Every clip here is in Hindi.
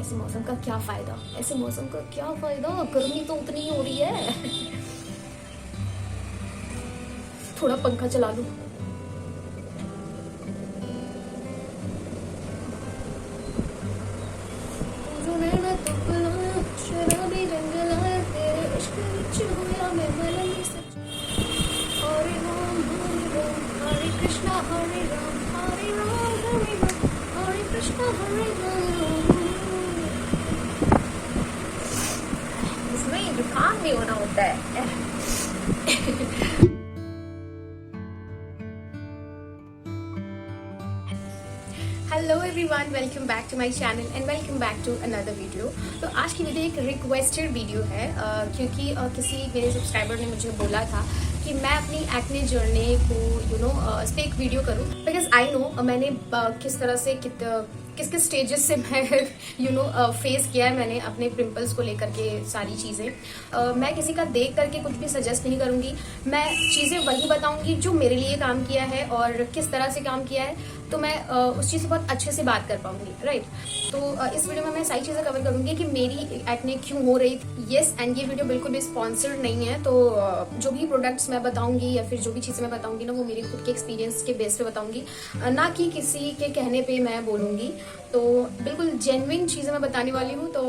ऐसे मौसम का क्या फायदा, ऐसे मौसम का क्या फायदा, गर्मी तो उतनी ही हो रही है। थोड़ा पंखा चला लूं। शराबी रंग लाया तेरे इश्क विच होया मैं मलंगी सच। हरे राम हरे कृष्णा हरे राम हरे राम हरे कृष्णा हरे राम। इसमें जुकाम भी होना होता है। Hello everyone, welcome back to my channel and welcome back to another video. तो आज की वीडियो एक रिक्वेस्टेड वीडियो है क्योंकि किसी मेरे सब्सक्राइबर ने मुझे बोला था कि मैं अपनी एक्ने जर्नी को इस पर एक वीडियो करूं, बिकॉज आई नो मैंने किस तरह से किस किस स्टेजेस से मैं फेस किया है मैंने अपने पिंपल्स को लेकर के सारी चीज़ें। मैं किसी का देख करके कुछ भी सजेस्ट नहीं करूंगी, मैं चीज़ें वही बताऊंगी जो मेरे लिए काम किया है और किस तरह से काम किया है, तो मैं उस चीज़ से बहुत अच्छे से बात कर पाऊंगी, राइट। तो इस वीडियो में मैं सारी चीज़ें कवर करूंगी कि मेरी एक्ने क्यों हो रही थी। येस, एंड ये वीडियो बिल्कुल भी स्पॉन्सर्ड नहीं है, तो जो भी प्रोडक्ट्स मैं बताऊंगी या फिर जो भी चीज़ें मैं बताऊंगी ना, वो मेरे खुद के एक्सपीरियंस के बेस पे बताऊंगी, ना कि किसी के कहने पे मैं बोलूंगी। तो बिल्कुल जेन्युइन चीज़ें मैं बताने वाली हूँ, तो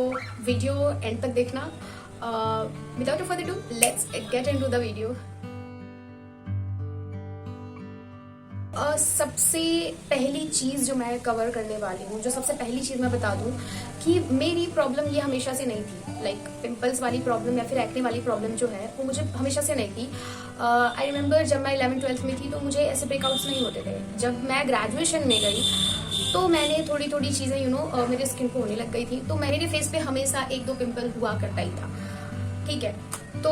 वीडियो एंड तक देखना। Without further do, let's get into the video. सबसे पहली चीज़ जो मैं कवर करने वाली हूँ, जो सबसे पहली चीज़ मैं बता दूँ कि मेरी प्रॉब्लम ये हमेशा से नहीं थी। लाइक पिंपल्स वाली प्रॉब्लम या फिर एक्ने वाली प्रॉब्लम जो है वो मुझे हमेशा से नहीं थी। आई रिमेंबर जब मैं 11th-12th में थी तो मुझे ऐसे ब्रेकआउट्स नहीं होते थे। जब मैं ग्रेजुएशन में गई तो मैंने थोड़ी थोड़ी चीज़ें मेरे स्किन को होने लग गई थी, तो मेरे फेस पे हमेशा 1-2 पिंपल हुआ करता ही था, ठीक है। तो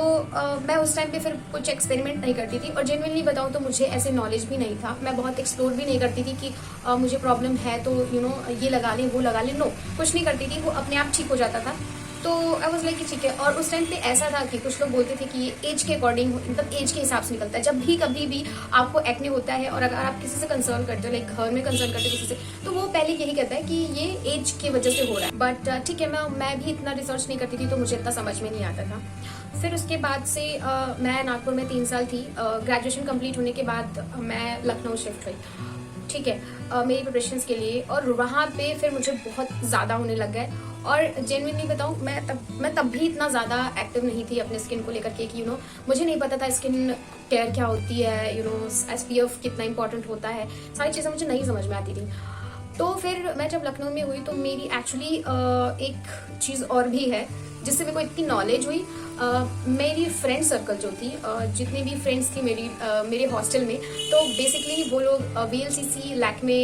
मैं उस टाइम पे फिर कुछ एक्सपेरिमेंट नहीं करती थी, और जेन्युइनली बताऊँ तो मुझे ऐसे नॉलेज भी नहीं था। मैं बहुत एक्सप्लोर भी नहीं करती थी कि मुझे प्रॉब्लम है तो ये लगा लें वो लगा लें, नो, कुछ नहीं करती थी, वो अपने आप ठीक हो जाता था। तो आई वाज लाइक कि ठीक है। और उस टाइम पे ऐसा था कि कुछ लोग बोलते थे कि ये एज के अकॉर्डिंग, मतलब एज के हिसाब से निकलता है। जब भी कभी भी आपको एक्ने होता है और अगर आप किसी से कंसर्न करते हो, लाइक घर में कंसर्न करते हो किसी से, तो वो पहले यही कहता है कि ये एज की वजह से हो रहा है। बट ठीक है, मैं भी इतना रिसर्च नहीं करती थी, तो मुझे इतना समझ में नहीं आता था। फिर उसके बाद से मैं नागपुर में 3 साल थी। ग्रेजुएशन कंप्लीट होने के बाद मैं लखनऊ शिफ्ट हुई, ठीक है, मेरी प्रिपरेशंस के लिए। और वहाँ पे फिर मुझे बहुत ज़्यादा होने लग गए। और जेन्युइनली बताऊँ, मैं तब भी इतना ज़्यादा एक्टिव नहीं थी अपने स्किन को लेकर के कि मुझे नहीं पता था स्किन केयर क्या होती है, SPF कितना इंपॉर्टेंट होता है, सारी चीज़ें मुझे नहीं समझ में आती थी। तो फिर मैं जब लखनऊ में हुई तो मेरी एक्चुअली एक चीज़ और भी है जिससे मेरे को इतनी नॉलेज हुई। मेरी फ्रेंड सर्कल जो थी, जितनी भी फ्रेंड्स थी मेरे हॉस्टल में, तो बेसिकली वो लोग VLCC, लैक्मे,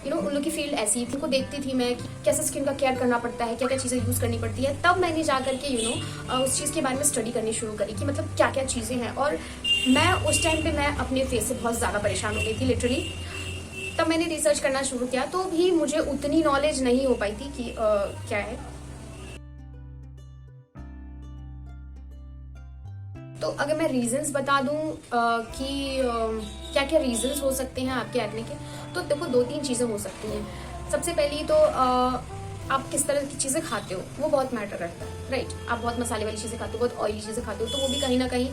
उन लोग की फील्ड ऐसी थी। उनको देखती थी मैं कि कैसे स्किन का केयर करना पड़ता है, क्या क्या चीज़ें यूज़ करनी पड़ती है। तब मैंने जा करके उस चीज़ के बारे में स्टडी करनी शुरू करी कि मतलब क्या क्या चीज़ें हैं। और मैं उस टाइम पे मैं अपने फेस से बहुत ज़्यादा परेशान हो गई थी लिटरली। तब मैंने रिसर्च करना शुरू किया, तो भी मुझे उतनी नॉलेज नहीं हो पाई थी कि क्या है। तो अगर मैं रीजंस बता दूं कि क्या क्या रीजंस हो सकते हैं आपके एक्ने के, तो देखो 2-3 चीज़ें हो सकती हैं। सबसे पहली तो आप किस तरह की चीज़ें खाते हो वो बहुत मैटर करता है, राइट। आप बहुत मसाले वाली चीज़ें खाते हो, बहुत ऑयली चीज़ें खाते हो, तो वो भी कहीं ना कहीं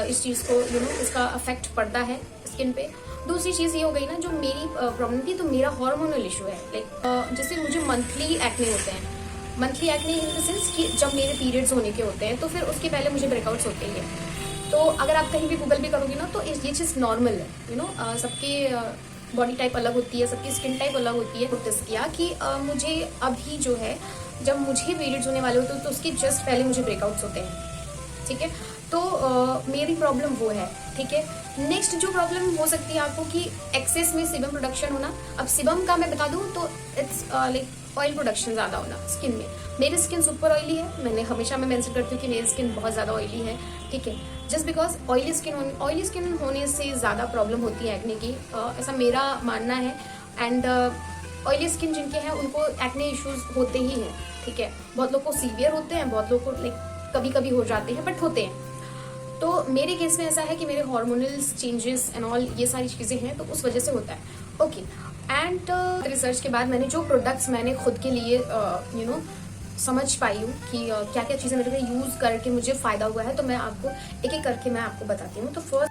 इस चीज़ को इसका अफेक्ट पड़ता है स्किन पे। दूसरी चीज़ ये हो गई ना, जो मेरी प्रॉब्लम थी, तो मेरा हार्मोनल इशू है। लाइक जैसे मुझे मंथली एक्ने होते हैं। Monthly acne in the sense कि जब मेरे पीरियड्स होने के होते हैं तो फिर उसके पहले मुझे ब्रेकआउट्स होते ही हैं। तो अगर आप कहीं भी गूगल भी करोगे ना, तो ये चीज़ नॉर्मल है। सबके बॉडी टाइप अलग होती है, सबकी स्किन टाइप अलग होती है। नोटिस किया कि मुझे अभी जो है, जब मुझे पीरियड्स होने वाले होते हैं तो उसके जस्ट पहले मुझे ब्रेकआउट्स होते हैं, ठीक है। तो मेरी प्रॉब्लम वो है, ठीक है। नेक्स्ट जो प्रॉब्लम हो सकती है आपको कि एक्सेस में सीबम प्रोडक्शन होना। अब सीबम का मैं बता दूं तो इट्स लाइक ऑयल प्रोडक्शन ज़्यादा होना स्किन में। मेरी स्किन सुपर ऑयली है, मैं मेंशन करती हूँ कि मेरी स्किन बहुत ज़्यादा ऑयली है, ठीक है। जस्ट बिकॉज ऑयली स्किन होने से ज़्यादा प्रॉब्लम होती है एक्ने की, ऐसा मेरा मानना है। एंड ऑयली स्किन जिनके हैं उनको एक्ने इश्यूज होते ही हैं, ठीक है। बहुत लोग को सीवियर होते हैं, बहुत लोग को लाइक कभी कभी हो जाते हैं, बट होते हैं। तो मेरे केस में ऐसा है कि मेरे हार्मोनल चेंजेस एंड ऑल ये सारी चीज़ें हैं, तो उस वजह से होता है, ओके। एंड रिसर्च के बाद मैंने जो प्रोडक्ट्स मैंने खुद के लिए समझ पाई हूँ कि क्या क्या चीज़ें मेरे को यूज़ करके मुझे फ़ायदा हुआ है, तो मैं आपको एक एक करके मैं आपको बताती हूँ। तो फर्स्ट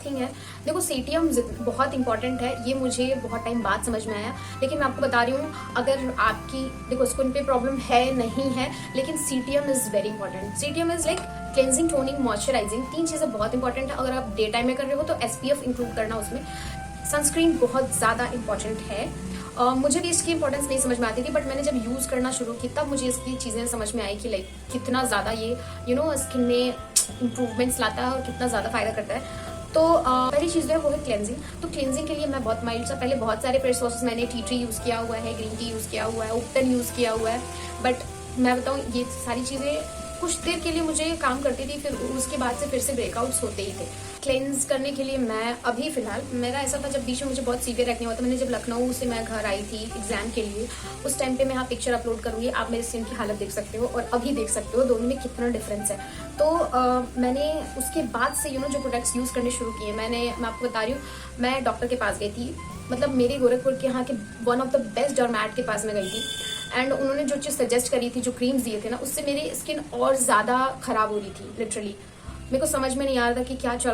थिंग है, देखो सीटीएम बहुत इंपॉर्टेंट है, ये मुझे बहुत टाइम बाद समझ में आया, लेकिन मैं आपको बता रही हूँ अगर आपकी देखो स्किन पे प्रॉब्लम है नहीं है, लेकिन CTM is very important. CTM is like cleansing, toning, moisturising, 3 चीजें बहुत इंपॉर्टेंट है। अगर आप डे टाइम में कर रहे हो तो एसपीएफ इंक्लूड करना उसमें, सनस्क्रीन बहुत ज्यादा इंपॉर्टेंट है। मुझे भी इसकी इंपॉर्टेंस नहीं समझ में आती थी, बट मैंने जब यूज करना शुरू की तब मुझे इसकी चीजें समझ में आई कि लाइक कितना ज्यादा ये स्किन में इंप्रूवमेंट्स लाता है और कितना ज्यादा फायदा करता है। तो पहली चीज़ जो है वो है क्लेंजिंग। तो क्लेंजिंग के लिए मैं बहुत माइल्ड सा, पहले बहुत सारे फेस वॉशेस मैंने टी ट्री यूज़ किया हुआ है, ग्रीन टी यूज़ किया हुआ है, उपटन यूज़ किया हुआ है, बट मैं बताऊँ ये सारी चीज़ें कुछ देर के लिए मुझे काम करती थी, फिर उसके बाद से फिर से ब्रेकआउट्स होते ही थे। क्लेंज करने के लिए मैं अभी फिलहाल, मेरा ऐसा था जब बीच में मुझे बहुत सीवियर एक्ने हुआ था, मैंने जब लखनऊ से मैं घर आई थी एग्जाम के लिए, उस टाइम पे मैं यहाँ पिक्चर अपलोड करूंगी, आप मेरी स्किन की हालत देख सकते हो और अभी देख सकते हो दोनों में कितना डिफरेंस है। तो मैंने उसके बाद से जो प्रोडक्ट्स यूज़ करने शुरू किए, मैं आपको बता रही हूँ, मैं डॉक्टर के पास गई थी, मतलब मेरे गोरखपुर के यहाँ के वन ऑफ द बेस्ट डर्मैट के पास में गई थी, एंड उन्होंने जो चीज़ सजेस्ट करी थी, जो क्रीम्स दिए थे ना, उससे मेरी स्किन और ज़्यादा खराब हो रही थी। लिटरली मेरे को समझ में नहीं आ रहा था कि क्या चल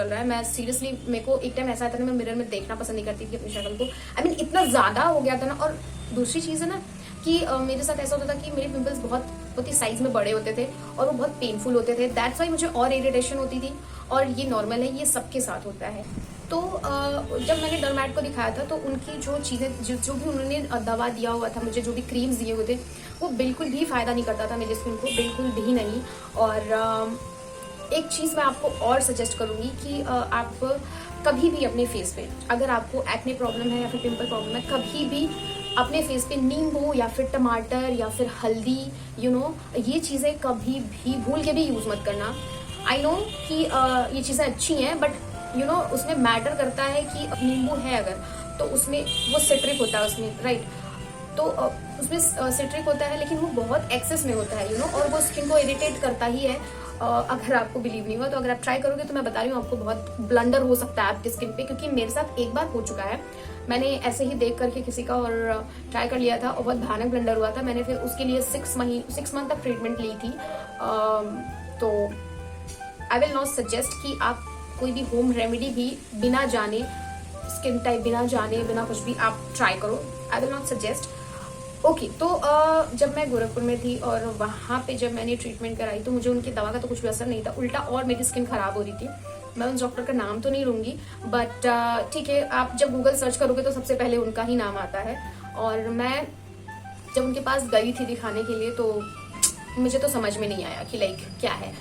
रहा है। मैं सीरियसली, मेरे को एक टाइम ऐसा था ना, मैं मिरर में देखना पसंद नहीं करती थी अपनी शक्ल को। आई मीन इतना ज़्यादा हो गया था ना। और दूसरी चीज़ है ना कि मेरे साथ ऐसा होता था कि मेरे पिंपल्स बहुत ही साइज में बड़े होते थे और वो बहुत पेनफुल होते थे। दैट्स वाई मुझे और इरिटेशन होती थी, और ये नॉर्मल है, ये सबके साथ होता है। तो जब मैंने डर्मैट को दिखाया था तो उनकी जो चीज़ें जो भी उन्होंने दवा दिया हुआ था मुझे, जो भी क्रीम्स दिए हुए थे, वो बिल्कुल भी फ़ायदा नहीं करता था मेरी स्किन को, बिल्कुल भी नहीं। और एक चीज़ मैं आपको और सजेस्ट करूँगी कि आप कभी भी अपने फेस पे, अगर आपको एक्ने प्रॉब्लम है या फिर पिंपल प्रॉब्लम है, कभी भी अपने फेस पे नींबू या फिर टमाटर या फिर हल्दी ये चीज़ें कभी भी भूल के भी यूज़ मत करना। आई नो कि ये चीज़ें अच्छी हैं, बट उसमें मैटर करता है कि नींबू है अगर, तो उसमें वो सिट्रिक होता है उसमें, राइट। तो उसमें सिट्रिक होता है, लेकिन वो बहुत एक्सेस में होता है और वो स्किन को इरिटेट करता ही है। अगर आपको बिलीव नहीं हुआ तो अगर आप ट्राई करोगे तो मैं बता रही हूँ आपको बहुत ब्लंडर हो सकता है आपकी स्किन पे, क्योंकि मेरे साथ एक बार हो चुका है। मैंने ऐसे ही देख करके किसी का और ट्राई कर लिया था और बहुत भयानक ब्लंडर हुआ था। मैंने फिर उसके लिए 6 मंथ तक ट्रीटमेंट ली थी। तो आई विल नॉट सजेस्ट कि आप कोई भी होम रेमेडी भी बिना जाने, स्किन टाइप बिना जाने, बिना कुछ भी आप ट्राई करो। I will not suggest. Okay, तो जब मैं गोरखपुर में थी और वहाँ पे जब मैंने ट्रीटमेंट कराई तो मुझे उनकी दवा का तो कुछ भी असर नहीं था, उल्टा और मेरी स्किन खराब हो रही थी। मैं उस डॉक्टर का नाम तो नहीं लूँगी, बट ठीक है, आप जब गूगल सर्च करोगे तो सबसे पहले उनका ही नाम आता है। और मैं जब उनके पास गई थी दिखाने के लिए तो मुझे तो समझ में नहीं आया कि लाइक क्या है,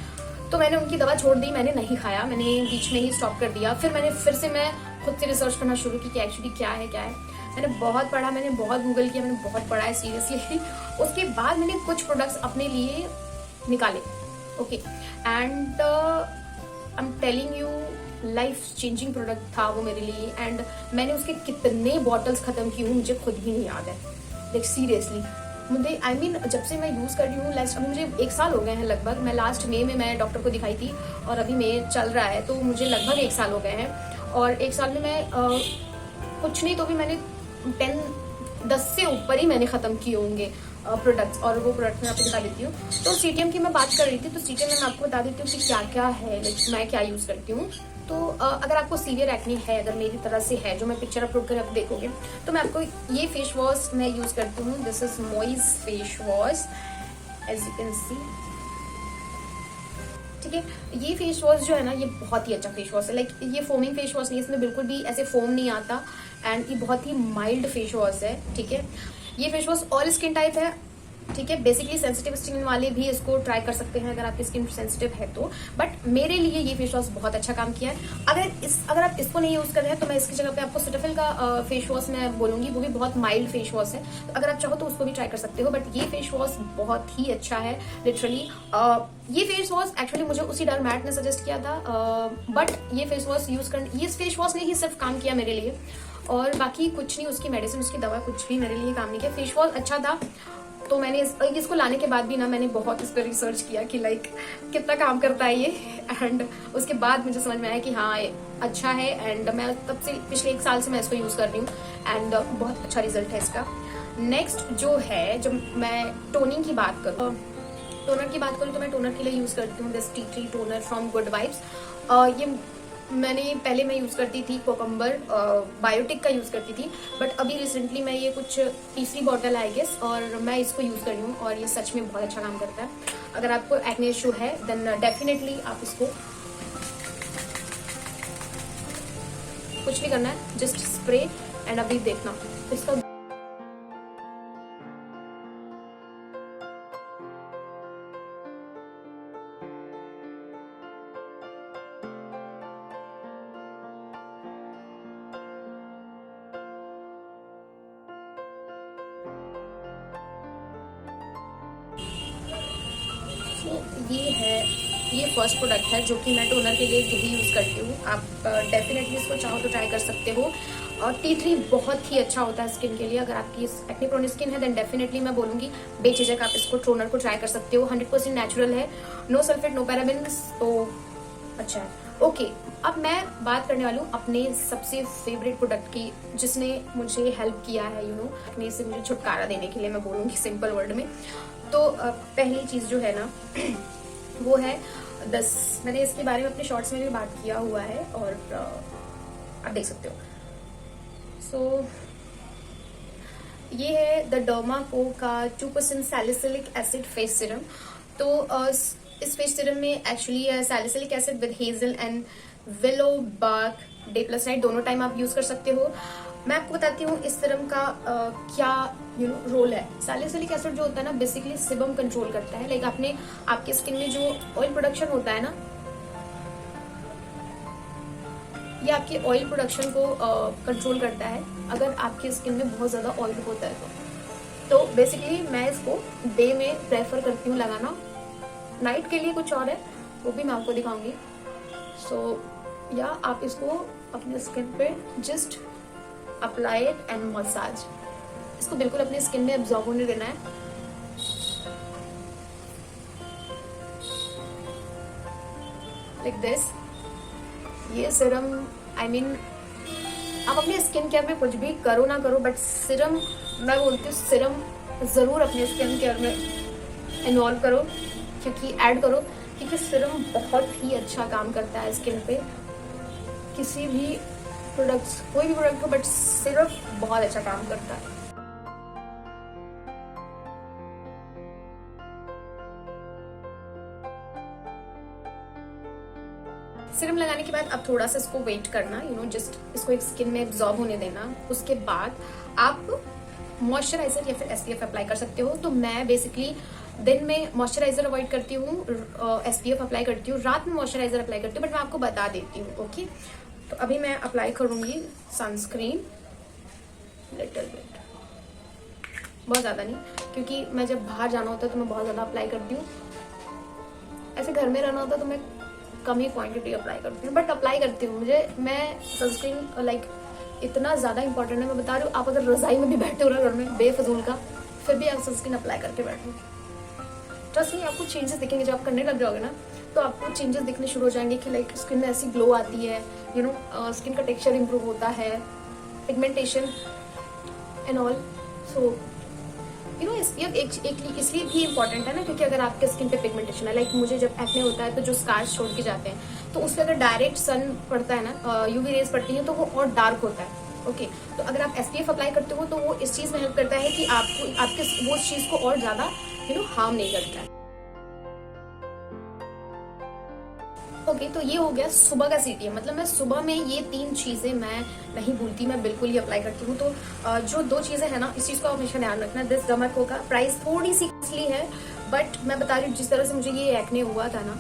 तो मैंने उनकी दवा छोड़ दी, मैंने नहीं खाया, मैंने बीच में ही स्टॉप कर दिया। फिर मैं खुद से रिसर्च करना शुरू की कि एक्चुअली क्या है। मैंने बहुत पढ़ा, मैंने बहुत गूगल किया, मैंने बहुत पढ़ा है सीरियसली। उसके बाद मैंने कुछ प्रोडक्ट्स अपने लिए निकाले, okay, and I am telling you, life changing product था वो मेरे लिए। एंड मैंने उसके कितने बॉटल्स खत्म की हूँ मुझे खुद भी नहीं याद है, लाइक सीरियसली। मुझे आई मीन जब से मैं यूज़ कर रही हूँ, लास्ट अभी मुझे 1 साल हो गए हैं लगभग। मैं लास्ट मई में मैं डॉक्टर को दिखाई थी और अभी मई चल रहा है, तो मुझे लगभग 1 साल हो गए हैं। और 1 साल में मैं कुछ नहीं तो भी मैंने 10 से ऊपर ही मैंने ख़त्म किए होंगे प्रोडक्ट्स। और वो प्रोडक्ट मैं आपको बता देती हूँ। तो सीटीएम की मैं बात कर रही थी, तो सीटीएम में मैं आपको बता देती हूँ कि क्या क्या है, लाइक मैं क्या यूज़ करती हूँ। तो अगर आपको सीवियर एक्ने है, अगर मेरी तरह से है, जो मैं पिक्चर अपलोड कर आप देखोगे, तो मैं आपको ये फेस वॉश मैं यूज़ करती हूँ। दिस इज मॉइज face wash, as you can see, ठीक है। ये फेस वॉश जो है ना, ये बहुत ही अच्छा फेस वॉश है। लाइक ये फोमिंग फेस वॉश नहीं है, इसमें बिल्कुल भी ऐसे फोम नहीं आता, एंड ये बहुत ही माइल्ड फेस वॉश है, ठीक है। ये face wash all skin type है, ठीक है। बेसिकली सेंसिटिव स्किन वाले भी इसको ट्राई कर सकते हैं अगर आपकी स्किन सेंसिटिव है तो, बट मेरे लिए ये फेस वॉश बहुत अच्छा काम किया है। अगर आप इसको नहीं यूज कर रहे हैं तो मैं इसकी जगह पे आपको सिटाफिल का फेस वॉश मैं बोलूंगी, वो भी बहुत माइल्ड फेस वॉश है, तो अगर आप चाहो तो उसको भी ट्राई कर सकते हो। बट ये फेस वॉश बहुत ही अच्छा है लिटरली। ये फेस वॉश एक्चुअली मुझे उसी डर्मैट ने सजेस्ट किया था, बट ये फेस वॉश यूज करने, ये फेस वॉश ने ही सिर्फ काम किया मेरे लिए, और बाकी कुछ नहीं, उसकी मेडिसिन, उसकी दवा कुछ भी मेरे लिए काम नहीं किया। फेस वॉश अच्छा था, तो मैंने इसको लाने के बाद भी ना मैंने बहुत इस पर रिसर्च किया कि लाइक कितना काम करता है ये, एंड उसके बाद मुझे समझ में आया कि हाँ ये अच्छा है, एंड मैं तब से पिछले 1 साल से मैं इसको यूज कर रही हूँ, एंड बहुत अच्छा रिजल्ट है इसका। नेक्स्ट जो है, जब मैं टोनिंग की बात करूँ, तो मैं टोनर के लिए यूज करती हूँ this tea tree toner from good vibes. ये पहले मैं यूज करती थी कोकम्बर बायोटिक का यूज करती थी, बट अभी रिसेंटली मैं ये कुछ तीसरी बॉटल आई गेस, और मैं इसको यूज कर रही हूँ, और ये सच में बहुत अच्छा काम करता है। अगर आपको एक्ने इशू है देन डेफिनेटली आप इसको, कुछ नहीं करना है, जस्ट स्प्रे एंड अभी देखना इसका। ये फर्स्ट प्रोडक्ट है जो कि मैं टोनर के लिए यही यूज़ करती हूँ। आप डेफिनेटली इसको चाहो तो ट्राई कर सकते हो, और टी ट्री बहुत ही अच्छा होता है स्किन के लिए। अगर आपकी एक्ने प्रोन स्किन है देन डेफिनेटली मैं बोलूँगी बेझिझक आप इसको टोनर को ट्राई कर सकते हो। 100% नेचुरल है, नो सल्फेट नो पैराबेन्स, तो अच्छा है। ओके, अब मैं बात करने वाली हूँ अपने सबसे फेवरेट प्रोडक्ट की, जिसने मुझे हेल्प किया है एक्ने से मुझे छुटकारा देने के लिए, मैं बोलूँगी सिंपल वर्ड में। तो पहली चीज़ जो है ना वो है मैंने इसके बारे में अपने शॉर्ट्स में भी बात किया हुआ है, और आप देख सकते हो। सो ये है द डर्माको का 2% सैलिसिलिक एसिड फेस सीरम। तो इस फेस सीरम में actually salicylic acid with hazel and willow bark day plus night दोनों टाइम आप यूज कर सकते हो। मैं आपको बताती हूँ इस सीरम का क्या रोल है। सैलिसिलिक एसिड जो होता है ना बेसिकली सिबम कंट्रोल करता है। लाइक आपके स्किन में जो ऑयल प्रोडक्शन होता है ना, ये आपके ऑयल प्रोडक्शन को कंट्रोल करता है अगर आपकी स्किन में बहुत ज्यादा ऑयल होता है तो बेसिकली मैं इसको डे में प्रेफर करती हूँ लगाना। नाइट के लिए कुछ और है, वो भी मैं आपको दिखाऊंगी। या आप इसको अपने स्किन पे just apply it and massage, इसको बिल्कुल अपने स्किन में एब्जॉर्ब होने देना है। Like this. ये सीरम आप अपने स्किन केयर में कुछ भी करो ना करो, बट सीरम मैं बोलती हूँ सीरम जरूर अपने स्किन केयर में इन्वॉल्व करो, क्योंकि सीरम बहुत ही अच्छा काम करता है स्किन पे। किसी भी प्रोडक्ट्स, कोई भी प्रोडक्ट हो, बट सीरम बहुत अच्छा काम करता है। सीरम लगाने के बाद अब थोड़ा सा इसको वेट करना, जस्ट इसको एक स्किन में एब्जॉर्ब होने देना। उसके बाद आप मॉइस्चराइजर या फिर एसपीएफ अप्लाई कर सकते हो। तो मैं बेसिकली दिन में मॉइस्चराइजर अवॉइड करती हूँ, एसपीएफ अप्लाई करती हूँ, रात में मॉइस्चराइजर अप्लाई करती हूँ, बट मैं आपको बता देती हूँ। ओके, तो अभी मैं अप्लाई करूंगी सनस्क्रीन लिटिल बिट, बहुत ज्यादा नहीं, क्योंकि मैं जब बाहर जाना होता है तो मैं बहुत ज्यादा अप्लाई करती हूँ। ऐसे घर में रहना होता है तो मैं कम ही क्वांटिटी अप्लाई करती हूँ, बट अप्लाई करती हूँ। मैं सनस्क्रीन लाइक इतना ज्यादा इंपॉर्टेंट है, मैं बता रही हूँ। आप अगर रजाई में भी बैठे हो ना घर में बेफजूल का, फिर भी आप सनस्क्रीन अप्लाई करके बैठो, ट्रस्ट नहीं, आपको चेंजेस दिखेंगे। जब आप करने लग जाओगे ना तो आपको चेंजेस दिखने शुरू हो जाएंगे कि लाइक स्किन में ऐसी ग्लो आती है, स्किन का टेक्सचर इंप्रूव होता है, पिगमेंटेशन एंड ऑल। सो इसलिए भी इम्पोर्टेंट है ना, क्योंकि अगर आपके स्किन पे पिगमेंटेशन है, लाइक मुझे जब एक्ने होता है तो जो स्कार्स छोड़ के जाते हैं, तो उस पर अगर डायरेक्ट सन पड़ता है ना, यूवी रेज पड़ती है, तो वो और डार्क होता है। ओके, तो अगर आप एसपीएफ अप्लाई करते हो तो वो इस चीज में हेल्प करता है कि आपके वो चीज को और ज्यादा हार्म नहीं करता है। ओके, तो ये हो गया सुबह का सीटीएम। मतलब मैं सुबह में ये 3 चीजें मैं नहीं भूलती, मैं बिल्कुल ही अप्लाई करती हूँ। तो जो 2 चीजें हैं ना, इस चीज को हमेशा ध्यान रखना। दिस डर्माको का प्राइस थोड़ी सी कॉस्टली है, बट मैं बता रही हूँ जिस तरह से मुझे ये एक्ने हुआ था ना,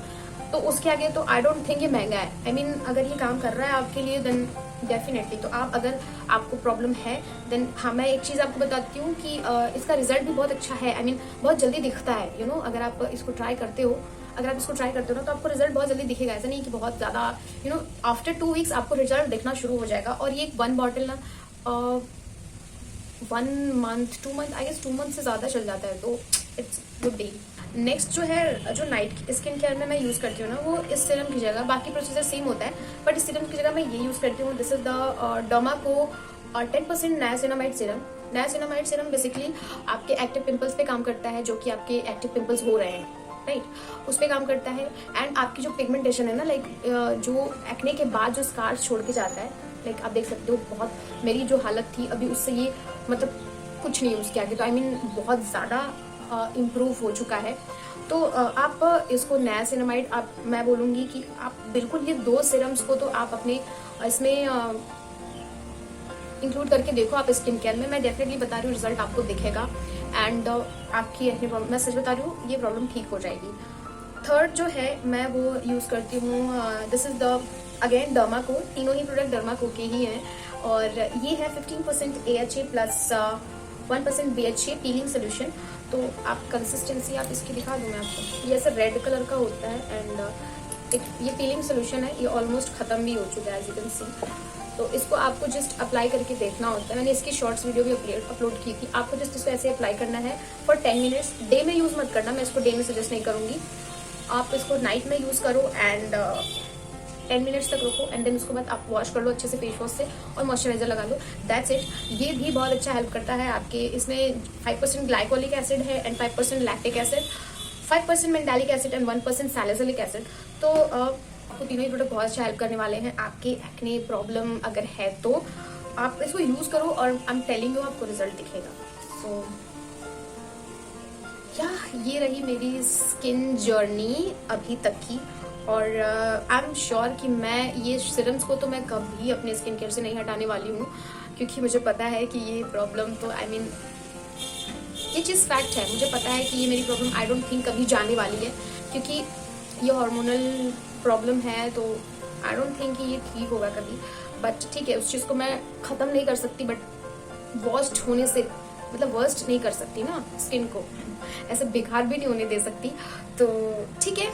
तो उसके आगे तो आई डोंट थिंक ये महंगा है। अगर ये काम कर रहा है आपके लिए देन डेफिनेटली, तो अगर आपको प्रॉब्लम है देन हाँ, मैं एक चीज आपको बताती हूँ कि इसका रिजल्ट भी बहुत अच्छा है। बहुत जल्दी दिखता है। अगर आप इसको ट्राई करते हो ना, तो आपको रिजल्ट बहुत जल्दी दिखेगा। ऐसा नहीं कि बहुत ज्यादा, आफ्टर 2 वीक्स आपको रिजल्ट दिखना शुरू हो जाएगा। और ये 1 बॉटल ना 1 month 2 month, I guess 2 month से ज़्यादा चल जाता है, तो इट्स गुड डील। नेक्स्ट जो है, जो नाइट स्किन केयर में मैं यूज़ करती हूँ ना, वो इस सीरम की जगह, बाकी प्रोसीजर सेम होता है बट इस सीरम की जगह मैं ये यूज़ करती हूँ। This is the Dermaco 10% niacinamide serum. Niacinamide serum basically आपके एक्टिव पिंपल्स पे काम करता है, जो कि आपके एक्टिव पिंपल्स हो रहे हैं, राइट, उस पर काम करता है। एंड आपकी जो पिगमेंटेशन है ना, लाइक जो एक्ने के बाद जो स्कार्स छोड़ के जाता है, लाइक आप देख सकते हो, बहुत मेरी जो हालत थी अभी उससे ये मतलब कुछ नहीं यूज़ किया, तो आई मीन बहुत ज़्यादा इम्प्रूव हो चुका है। तो आप इसको नायासिनामाइड, आप मैं बोलूँगी कि आप बिल्कुल ये 2 सीरम्स को तो आप अपने इसमें इंक्लूड करके देखो आप स्किन केयर में। मैं डेफिनेटली बता रही हूँ, रिजल्ट आपको दिखेगा एंड आपकी एक्ने प्रॉब्लम, मैं सच बता रही हूँ, ये प्रॉब्लम ठीक हो जाएगी। थर्ड जो है मैं वो यूज़ करती हूँ, this is the again Dermaco. तीनों ही प्रोडक्ट डर्माको के ही हैं और ये है 15% AHA plus 1% BHA peeling solution. तो आप कंसिस्टेंसी आप इसकी दिखा दूँ मैं आपको, ये ऐसा रेड कलर का होता है एंड ये पीलिंग सोल्यूशन है, ये ऑलमोस्ट ख़त्म भी हो चुका है एज यू कैन सी। तो इसको आपको जस्ट अप्लाई करके देखना होता है। मैंने इसकी शॉर्ट्स वीडियो भी अपलोड की थी। आपको जस्ट इसको ऐसे अप्लाई करना है फॉर 10 मिनट्स। डे में यूज़ मत करना, मैं इसको डे में सजेस्ट नहीं करूँगी। आप इसको नाइट में यूज़ करो एंड 10 मिनट्स तक रखो एंड देन उसके बाद आप वॉश कर लो अच्छे से फेस वॉश से और मॉइस्चराइजर लगा लो, दैट्स इट। ये भी बहुत अच्छा हेल्प करता है आपके, इसमें 5% ग्लाइकोलिक एसिड है and 5% lactic acid, 5% mandelic acid and 1% salicylic acid. तो आपको तीनों ही प्रोडक्ट बहुत अच्छा हेल्प करने वाले हैं। आपके एक्ने प्रॉब्लम अगर है तो आप इसको यूज़ करो और आई एम टेलिंग यू आपको रिजल्ट दिखेगा। सो ये रही मेरी स्किन जर्नी अभी तक की और आई एम श्योर कि मैं ये सीरम्स को तो मैं कभी अपने स्किन केयर से नहीं हटाने वाली हूँ, क्योंकि मुझे पता है कि ये प्रॉब्लम तो आई मीन ये चीज़ फैक्ट है। मुझे पता है कि ये मेरी प्रॉब्लम आई डोंट थिंक कभी जाने वाली है, क्योंकि ये हार्मोनल प्रॉब्लम है, तो आई डोंट थिंक कि ये ठीक होगा कभी। बट ठीक है, उस चीज़ को मैं ख़त्म नहीं कर सकती, बट वर्स्ट होने से मतलब वर्स्ट नहीं कर सकती ना स्किन को, ऐसे बेकार भी नहीं होने दे सकती। तो ठीक है,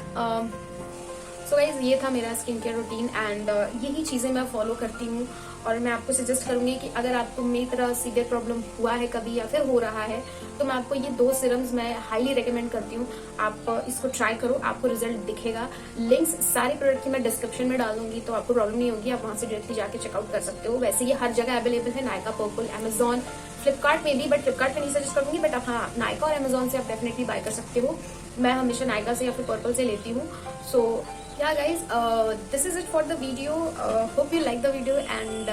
सो गाइज ये था मेरा स्किन केयर रूटीन एंड यही चीज़ें मैं फॉलो करती हूँ। और मैं आपको सजेस्ट करूँगी कि अगर आपको मेरी तरह सीवियर प्रॉब्लम हुआ है कभी या फिर हो रहा है, तो मैं आपको ये 2 सीरम्स मैं हाईली रिकमेंड करती हूँ। आप इसको ट्राई करो, आपको रिजल्ट दिखेगा। लिंक्स सारे प्रोडक्ट की मैं डिस्क्रिप्शन में डाल दूंगी, तो आपको प्रॉब्लम नहीं होगी, आप वहाँ से डायरेक्टली जाके चेकआउट कर सकते हो। वैसे ये हर जगह अवेलेबल है, नायका, पर्पल, अमेजॉन, फ्लिपकार्ट में भी, बट फ्लिपकार्ट में नहीं सजेस्ट करूँगी, बट आप हाँ नायका और अमेजॉन से आप डेफिनेटली बाय कर सकते हो। मैं हमेशा नायका से या फिर पर्पल से लेती हूँ। सो yeah guys, this is it for the video. Hope you like the video and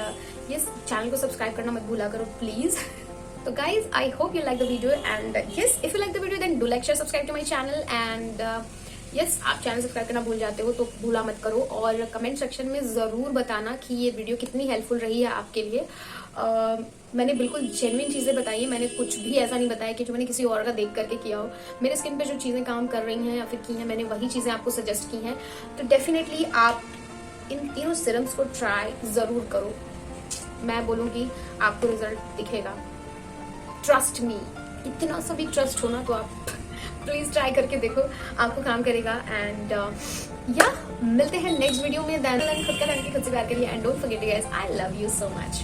yes, channel को सब्सक्राइब करना मत भूला करो प्लीज। तो guys, I hope you like the video and yes, if you like the video then do like, share, subscribe to my channel and yes, आप चैनल सब्सक्राइब करना भूल जाते हो तो भूला मत करो और कमेंट सेक्शन में ज़रूर बताना कि ये वीडियो कितनी हेल्पफुल रही है आपके लिए। मैंने बिल्कुल जेन्युइन चीज़ें बताई हैं, मैंने कुछ भी ऐसा नहीं बताया कि जो मैंने किसी और का देख करके किया हो। मेरे स्किन पे जो चीज़ें काम कर रही हैं या फिर की हैं, मैंने वही चीज़ें आपको सजेस्ट की हैं। तो डेफिनेटली आप इन तीनों सीरम्स को ट्राई ज़रूर करो, मैं बोलूँगी आपको रिजल्ट दिखेगा, ट्रस्ट मी। इतना सा भी ट्रस्ट होना तो आप प्लीज ट्राई करके देखो, आपको काम करेगा। एंड या मिलते हैं नेक्स्ट वीडियो में। खुद का खुद से प्यार करिए and don't forget guys, I love you so much.